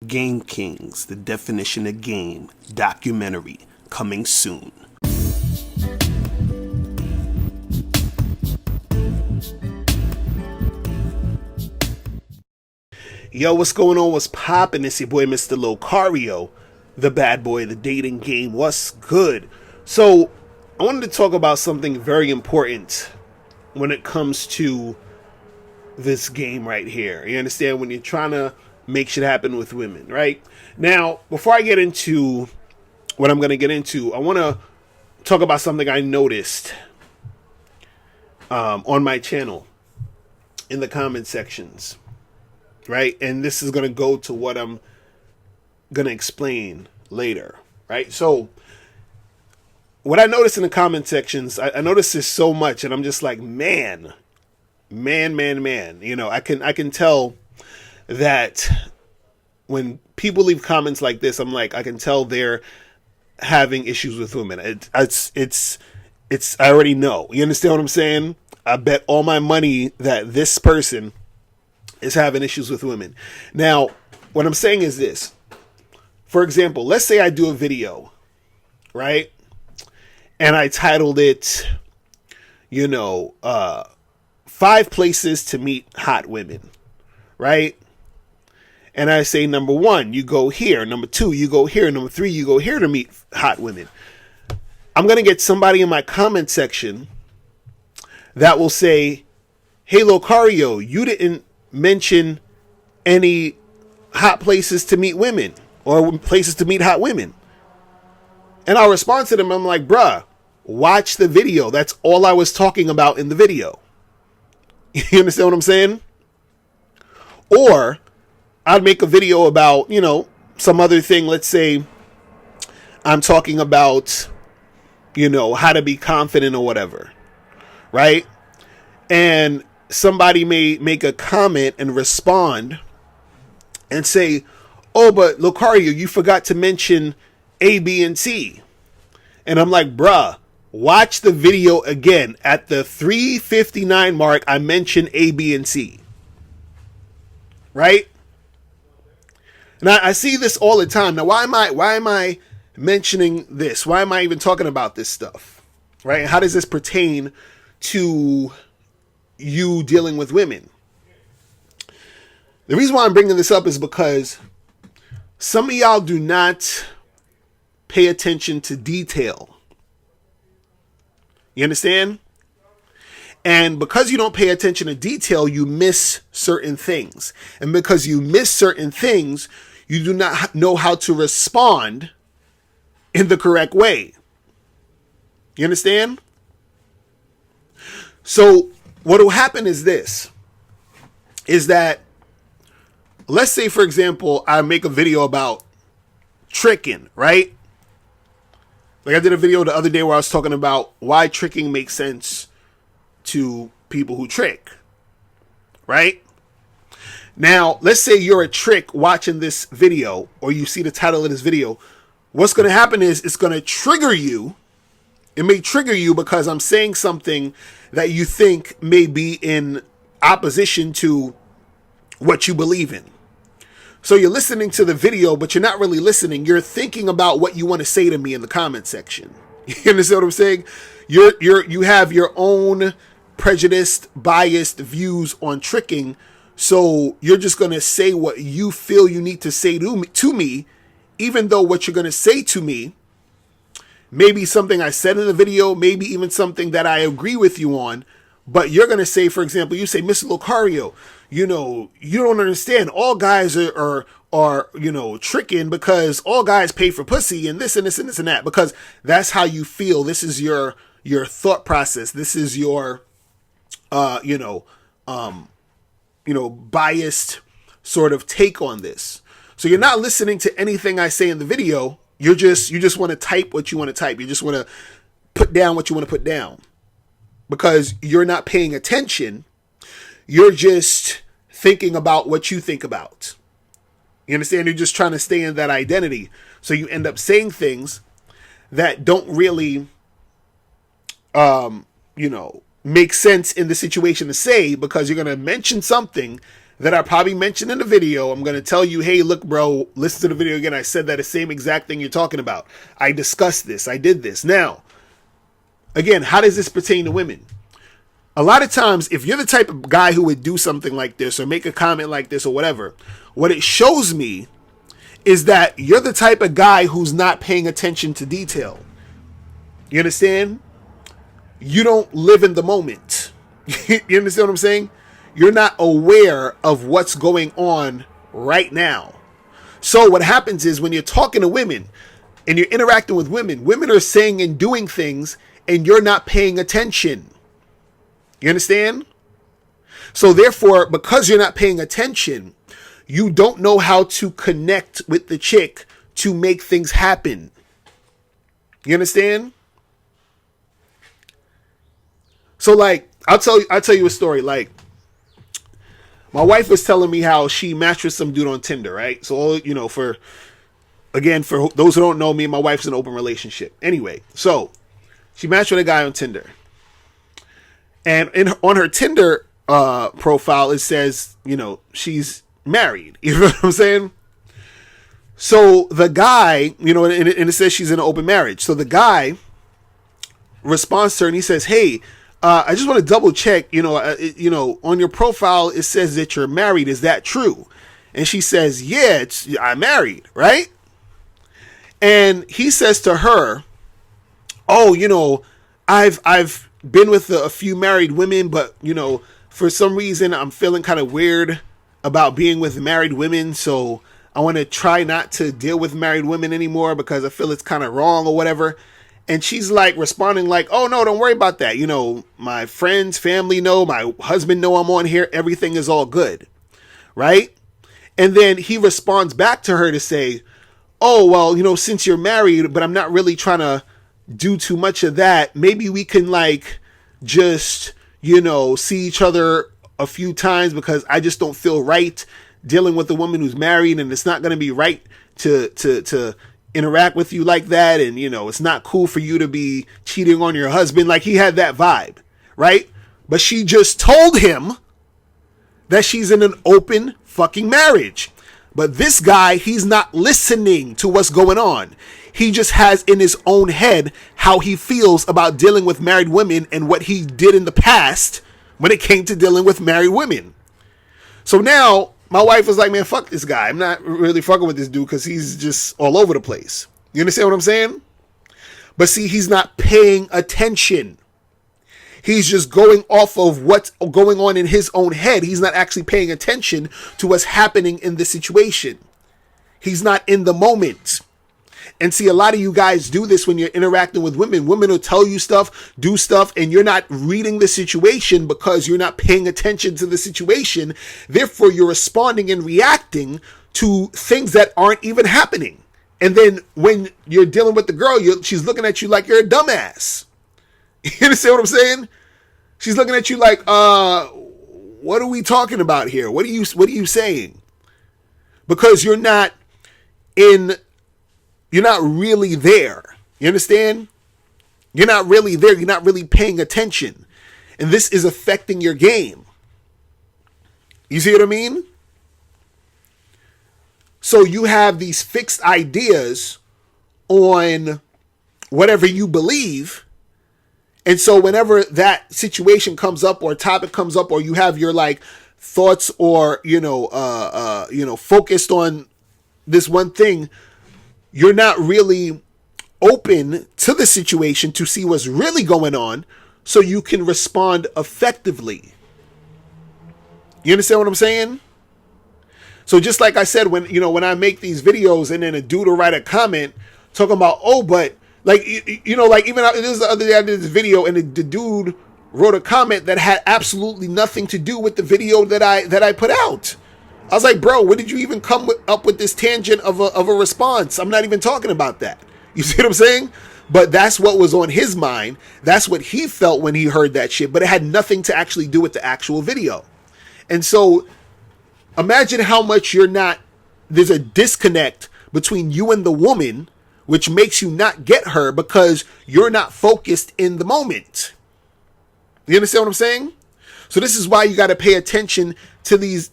Game Kings, the definition of game, documentary, coming soon. Yo, what's going on? What's poppin'? It's your boy, Mr. Locario, the bad boy, the dating game. What's good? So, I wanted to talk about something very important when it comes to this game right here. You understand? When you're trying to make shit happen with women, right? Now, before I get into what I'm going to get into, I want to talk about something I noticed on my channel in the comment sections. Right? And this is going to go to what I'm going to explain later. Right? So, what I noticed in the comment sections, I noticed this so much, and I'm just like, man. You know, I can tell that when people leave comments like this, I'm like, I can tell they're having issues with women. It's I already know. You understand what I'm saying? I bet all my money that this person is having issues with women. Now, what I'm saying is this. For example, let's say I do a video, right? And I titled it, 5 places to meet hot women, right? And I say, number 1, you go here. Number 2, you go here. Number 3, you go here to meet hot women. I'm going to get somebody in my comment section that will say, hey, Locario, you didn't mention any hot places to meet women or places to meet hot women. And I'll respond to them. I'm like, bruh, watch the video. That's all I was talking about in the video. You understand what I'm saying? Or I'd make a video about, some other thing. Let's say I'm talking about, how to be confident or whatever. Right? And somebody may make a comment and respond and say, oh, but Locario, you forgot to mention A, B, and C. And I'm like, bruh, watch the video again. At the 3:59 mark, I mentioned A, B, and C. Right? And I see this all the time. Now, why am I mentioning this? Why am I even talking about this stuff? Right? How does this pertain to you dealing with women? The reason why I'm bringing this up is because some of y'all do not pay attention to detail. You understand? And because you don't pay attention to detail, you miss certain things. And because you miss certain things, you do not know how to respond in the correct way. You understand? So what will happen is this, is that, let's say, for example, I make a video about tricking, right? Like I did a video the other day where I was talking about why tricking makes sense to people who trick, right? Now, let's say you're a trick watching this video, or you see the title of this video. What's going to happen is it's going to trigger you. It may trigger you because I'm saying something that you think may be in opposition to what you believe in. So you're listening to the video, but you're not really listening. You're thinking about what you want to say to me in the comment section. You understand what I'm saying? You have your own prejudiced, biased views on tricking. So you're just going to say what you feel you need to say to me, even though what you're going to say to me maybe something I said in the video, maybe even something that I agree with you on. But you're going to say, for example, you say, Mr. Locario, you don't understand. All guys are tricking because all guys pay for pussy and this and this and this and that, because that's how you feel. This is your thought process. This is your, biased sort of take on this. So you're not listening to anything I say in the video. You just want to type what you want to type. You just want to put down what you want to put down, because you're not paying attention. You're just thinking about what you think about. You understand? You're just trying to stay in that identity. So you end up saying things that don't really, make sense in the situation to say, because you're going to mention something that I probably mentioned in the video. I'm going to tell you, hey, look, bro, listen to the video again. I said that the same exact thing you're talking about. I discussed this. I did this. Now, again, how does this pertain to women? A lot of times, if you're the type of guy who would do something like this or make a comment like this or whatever, what it shows me is that you're the type of guy who's not paying attention to detail. You understand? You don't live in the moment. You understand what I'm saying? You're not aware of what's going on right now. So what happens is when you're talking to women and you're interacting with women, women are saying and doing things and you're not paying attention. You understand? So therefore, because you're not paying attention, you don't know how to connect with the chick to make things happen. You understand? So like, I'll tell you a story. Like, my wife was telling me how she matched with some dude on Tinder, right? So, you know, for those who don't know me, my wife's in an open relationship. Anyway, so she matched with a guy on Tinder. And on her Tinder profile, it says, you know, she's married. You know what I'm saying? So the guy, you know, and it says she's in an open marriage. So the guy responds to her and he says, hey, I just want to double check, you know, on your profile, it says that you're married. Is that true? And she says, yeah, I'm married, right? And he says to her, oh, you know, I've been with a few married women, but, you know, for some reason I'm feeling kind of weird about being with married women. So I want to try not to deal with married women anymore because I feel it's kind of wrong or whatever. And she's like responding like, oh, no, don't worry about that. You know, my friends, family know, my husband know I'm on here. Everything is all good. Right. And then he responds back to her to say, oh, well, you know, since you're married, but I'm not really trying to do too much of that. Maybe we can like just, you know, see each other a few times because I just don't feel right dealing with a woman who's married, and it's not going to be right to interact with you like that. And, you know, it's not cool for you to be cheating on your husband. Like, he had that vibe, right? But she just told him that she's in an open fucking marriage. But this guy, he's not listening to what's going on. He just has in his own head how he feels about dealing with married women and what he did in the past when it came to dealing with married women. So now my wife was like, man, fuck this guy. I'm not really fucking with this dude because he's just all over the place. You understand what I'm saying? But see, he's not paying attention. He's just going off of what's going on in his own head. He's not actually paying attention to what's happening in the situation. He's not in the moment. And see, a lot of you guys do this when you're interacting with women. Women will tell you stuff, do stuff, and you're not reading the situation because you're not paying attention to the situation. Therefore, you're responding and reacting to things that aren't even happening. And then when you're dealing with the girl, she's looking at you like you're a dumbass. You understand what I'm saying? She's looking at you like, what are we talking about here? What are you saying? Because you're not really there. You understand? You're not really there. You're not really paying attention. And this is affecting your game. You see what I mean? So you have these fixed ideas on whatever you believe. And so whenever that situation comes up or topic comes up, or you have your like thoughts or, focused on this one thing, you're not really open to the situation to see what's really going on so you can respond effectively. You understand what I'm saying? So just like I said, when I make these videos and then a dude will write a comment talking about, oh, but like, like even this is the other day I did this video and the dude wrote a comment that had absolutely nothing to do with the video that I put out. I was like, bro, what did you even come up with this tangent of a response? I'm not even talking about that. You see what I'm saying? But that's what was on his mind. That's what he felt when he heard that shit. But it had nothing to actually do with the actual video. And so imagine how much there's a disconnect between you and the woman, which makes you not get her because you're not focused in the moment. You understand what I'm saying? So this is why you got to pay attention to these,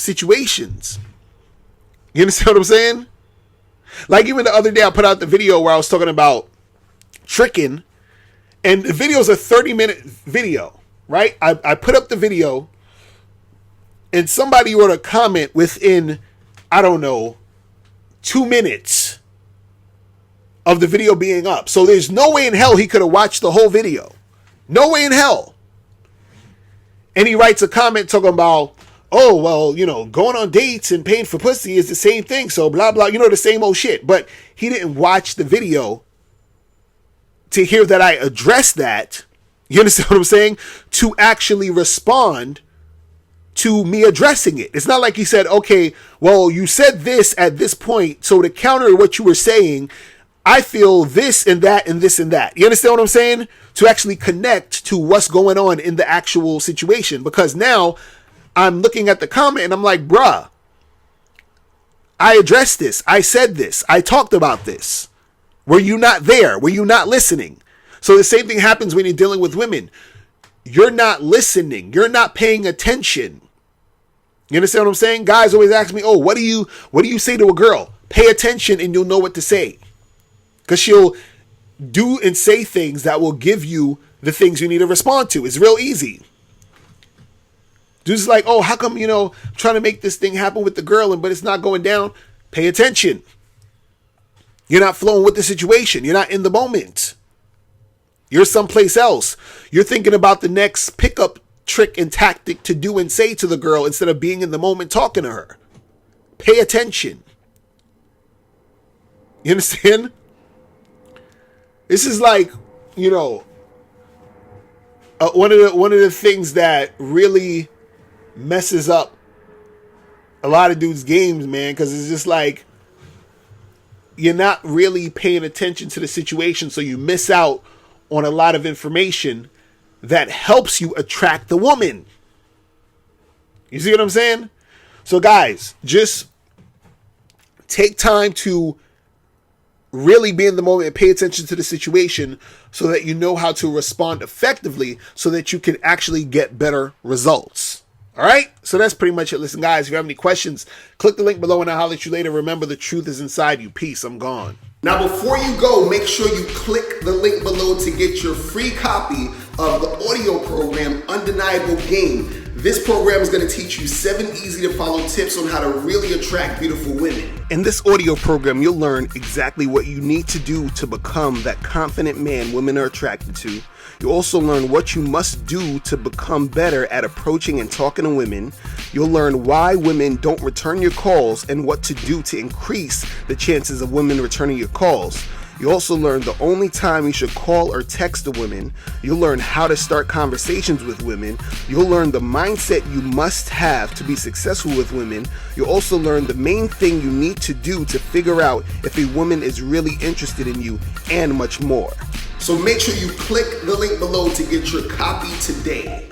situations. You understand what I'm saying? Like even the other day I put out the video where I was talking about tricking, and the video is a 30-minute video, right? I put up the video and somebody wrote a comment within, I don't know, 2 minutes of the video being up. So there's no way in hell he could have watched the whole video. No way in hell. And he writes a comment talking about, oh, well, going on dates and paying for pussy is the same thing. So blah, blah, the same old shit. But he didn't watch the video to hear that I addressed that. You understand what I'm saying? To actually respond to me addressing it. It's not like he said, okay, well, you said this at this point. So to counter what you were saying, I feel this and that and this and that. You understand what I'm saying? To actually connect to what's going on in the actual situation. Because now I'm looking at the comment and I'm like, bruh, I addressed this. I said this. I talked about this. Were you not there? Were you not listening? So the same thing happens when you're dealing with women. You're not listening. You're not paying attention. You understand what I'm saying? Guys always ask me, oh, what do you say to a girl? Pay attention and you'll know what to say. Because she'll do and say things that will give you the things you need to respond to. It's real easy. Dude's like, oh, how come, I'm trying to make this thing happen with the girl, but it's not going down? Pay attention. You're not flowing with the situation. You're not in the moment. You're someplace else. You're thinking about the next pickup trick and tactic to do and say to the girl instead of being in the moment talking to her. Pay attention. You understand? This is like, one of the things that really messes up a lot of dudes' games, man, because it's just like you're not really paying attention to the situation, so you miss out on a lot of information that helps you attract the woman. You see what I'm saying? So guys, just take time to really be in the moment and pay attention to the situation so that you know how to respond effectively so that you can actually get better results. All right? So that's pretty much it. Listen, guys, if you have any questions, click the link below and I'll holler at you later. Remember, the truth is inside you. Peace. I'm gone. Now, before you go, make sure you click the link below to get your free copy of the audio program, Undeniable Game. This program is going to teach you 7 easy-to-follow tips on how to really attract beautiful women. In this audio program, you'll learn exactly what you need to do to become that confident man women are attracted to. You'll also learn what you must do to become better at approaching and talking to women. You'll learn why women don't return your calls and what to do to increase the chances of women returning your calls. You also learn the only time you should call or text a woman. You'll learn how to start conversations with women. You'll learn the mindset you must have to be successful with women. You'll also learn the main thing you need to do to figure out if a woman is really interested in you, and much more. So make sure you click the link below to get your copy today.